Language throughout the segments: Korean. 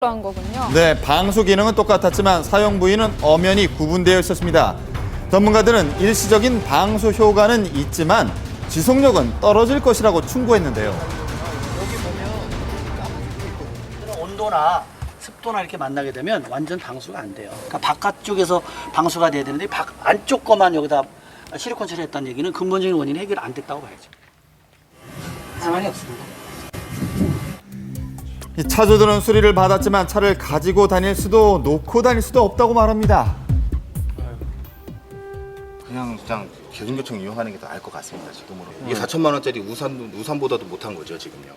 한 거군요. 네, 방수 기능은 똑같았지만 사용 부위는 엄연히 구분되어 있었습니다. 전문가들은 일시적인 방수 효과는 있지만 지속력은 떨어질 것이라고 충고했는데요. 여기 보면 온도나 습도나 이렇게 만나게 되면 완전 방수가 안 돼요. 그러니까 바깥쪽에서 방수가 돼야 되는데 안쪽 거만 여기다 실리콘 처리했다는 얘기는 근본적인 원인이 해결 안 됐다고 봐야죠. 상관이 없습니다. 이 차주들은 수리를 받았지만 차를 가지고 다닐 수도 놓고 다닐 수도 없다고 말합니다. 그냥 대중교통 이용하는 게 더 나을 것 같습니다. 지금으로 이게 4천만 원짜리 우산보다도 못한 거죠 지금요.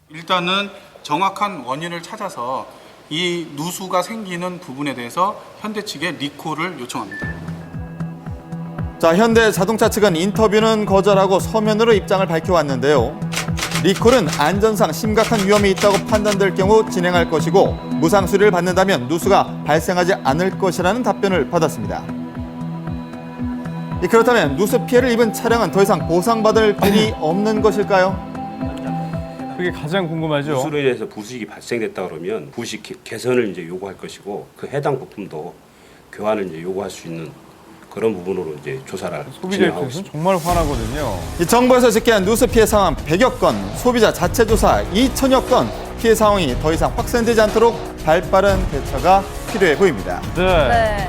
일단은 정확한 원인을 찾아서 이 누수가 생기는 부분에 대해서 현대 측에 리콜을 요청합니다. 자, 현대 자동차 측은 인터뷰는 거절하고 서면으로 입장을 밝혀왔는데요. 리콜은 안전상 심각한 위험이 있다고 판단될 경우 진행할 것이고 무상 수리를 받는다면 누수가 발생하지 않을 것이라는 답변을 받았습니다. 그렇다면 누수 피해를 입은 차량은 더 이상 보상받을 필이 없는 것일까요? 그게 가장 궁금하죠. 누수로 인해서 부수익이 발생됐다 그러면 부수익 개선을 이제 요구할 것이고 그 해당 부품도 교환을 이제 요구할 수 있는 그런 부분으로 이제 조사를 소비자 진행하고 입장에서는 있습니다. 정말 화나거든요. 이 정부에서 집계한 누수 피해 상황 100여 건, 소비자 자체 조사 2천여 건, 피해 상황이 더 이상 확산되지 않도록 발빠른 대처가 필요해 보입니다. 네.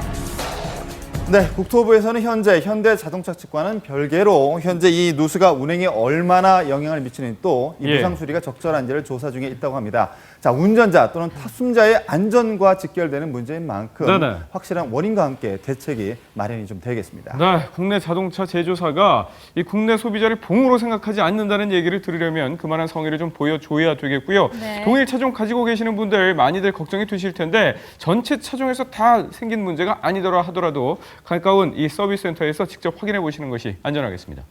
네, 국토부에서는 현재 현대자동차 측과는 별개로 현재 이 누수가 운행에 얼마나 영향을 미치는 또 이 무상 수리가 적절한지를 조사 중에 있다고 합니다. 자, 운전자 또는 탑승자의 안전과 직결되는 문제인 만큼 네네. 확실한 원인과 함께 대책이 마련이 좀 되겠습니다. 네, 국내 자동차 제조사가 이 국내 소비자를 봉으로 생각하지 않는다는 얘기를 들으려면 그만한 성의를 좀 보여줘야 되겠고요. 네. 동일 차종 가지고 계시는 분들 많이들 걱정이 되실 텐데 전체 차종에서 다 생긴 문제가 아니더라 하더라도 가까운 이 서비스 센터에서 직접 확인해 보시는 것이 안전하겠습니다.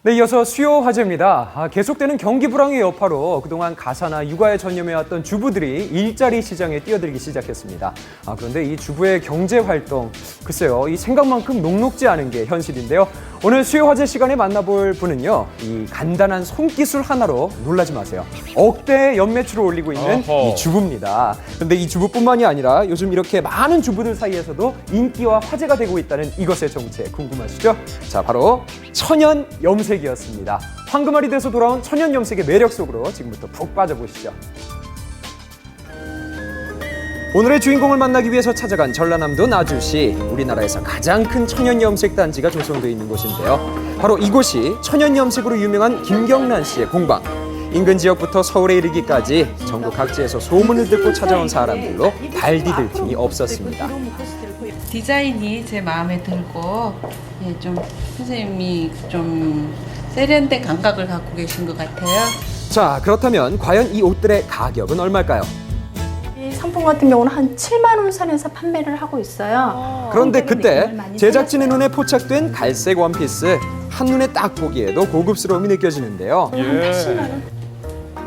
네, 이어서 수요 화제입니다. 계속되는 경기 불황의 여파로 그동안 가사나 육아에 전념해왔던 주부들이 일자리 시장에 뛰어들기 시작했습니다. 그런데 이 주부의 경제 활동, 글쎄요, 이 생각만큼 녹록지 않은 게 현실인데요. 오늘 수요 화제 시간에 만나볼 분은요, 이 간단한 손기술 하나로 놀라지 마세요. 억대의 연매출을 올리고 있는 이 주부입니다. 그런데 이 주부뿐만이 아니라 요즘 이렇게 많은 주부들 사이에서도 인기와 화제가 되고 있다는 이것의 정체 궁금하시죠? 자, 바로 천연 염색이었습니다. 황금알이 돼서 돌아온 천연 염색의 매력 속으로 지금부터 푹 빠져보시죠. 오늘의 주인공을 만나기 위해서 찾아간 전라남도 나주시, 우리나라에서 가장 큰 천연 염색 단지가 조성되어 있는 곳인데요. 바로 이곳이 천연 염색으로 유명한 김경란 씨의 공방. 인근 지역부터 서울에 이르기까지 전국 각지에서 소문을 듣고 찾아온 사람들로 발디딜 틈이 없었습니다. 디자인이 제 마음에 들고 좀 선생님이 좀 세련된 감각을 갖고 계신 것 같아요. 자, 그렇다면 과연 이 옷들의 가격은 얼마일까요? 이 상품 같은 경우는 한 7만 원 선에서 판매를 하고 있어요. 그런데 그때 제작진의 눈에 포착된 갈색 원피스, 한눈에 딱 보기에도 고급스러움이 느껴지는데요. 80만 원.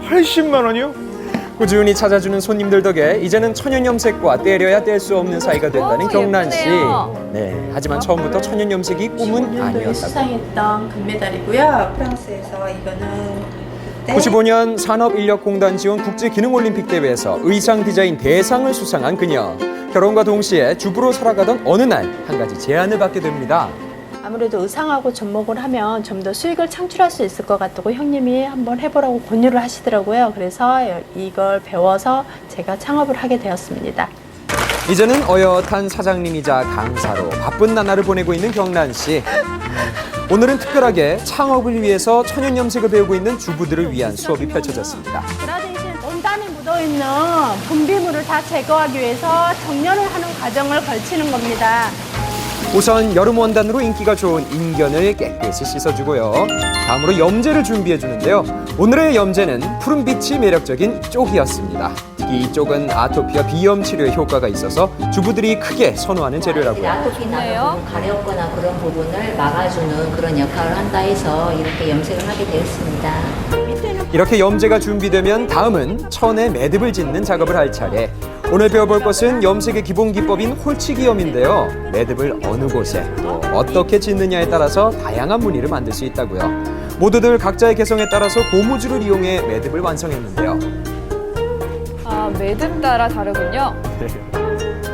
80만 원이요? 꾸준히 찾아주는 손님들 덕에 이제는 천연 염색과 때려야 뗄 수 없는 사이가 됐다는 경란 씨. 네, 하지만 처음부터 천연 염색이 꿈은 아니었다고. 수상했던 금메달이고요. 프랑스에서 이거는 95년 산업인력공단 지원 국제기능올림픽 대회에서 의상 디자인 대상을 수상한 그녀. 결혼과 동시에 주부로 살아가던 어느 날 한 가지 제안을 받게 됩니다. 아무래도 의상하고 접목을 하면 좀 더 수익을 창출할 수 있을 것 같다고 형님이 한번 해보라고 권유를 하시더라고요. 그래서 이걸 배워서 제가 창업을 하게 되었습니다. 이제는 어엿한 사장님이자 강사로 바쁜 나날을 보내고 있는 경란 씨. 오늘은 특별하게 창업을 위해서 천연 염색을 배우고 있는 주부들을 위한 수업이 펼쳐졌습니다. 그라데이션 온단에 묻어있는 분비물을 다 제거하기 위해서 정렬을 하는 과정을 걸치는 겁니다. 우선 여름 원단으로 인기가 좋은 인견을 깨끗이 씻어주고요. 다음으로 염제를 준비해주는데요. 오늘의 염제는 푸른빛이 매력적인 쪽이었습니다. 특히 이 쪽은 아토피와 비염 치료에 효과가 있어서 주부들이 크게 선호하는 재료라고요. 아토피나 가렵거나 그런 부분을 막아주는 그런 역할을 한다 해서 이렇게 염색을 하게 되었습니다. 이렇게 염제가 준비되면 다음은 천에 매듭을 짓는 작업을 할 차례. 오늘 배워볼 것은 염색의 기본 기법인 홀치기염인데요. 매듭을 어느 곳에 또 어떻게 짓느냐에 따라서 다양한 무늬를 만들 수 있다고요. 모두들 각자의 개성에 따라서 고무줄을 이용해 매듭을 완성했는데요. 매듭 따라 다르군요. 네.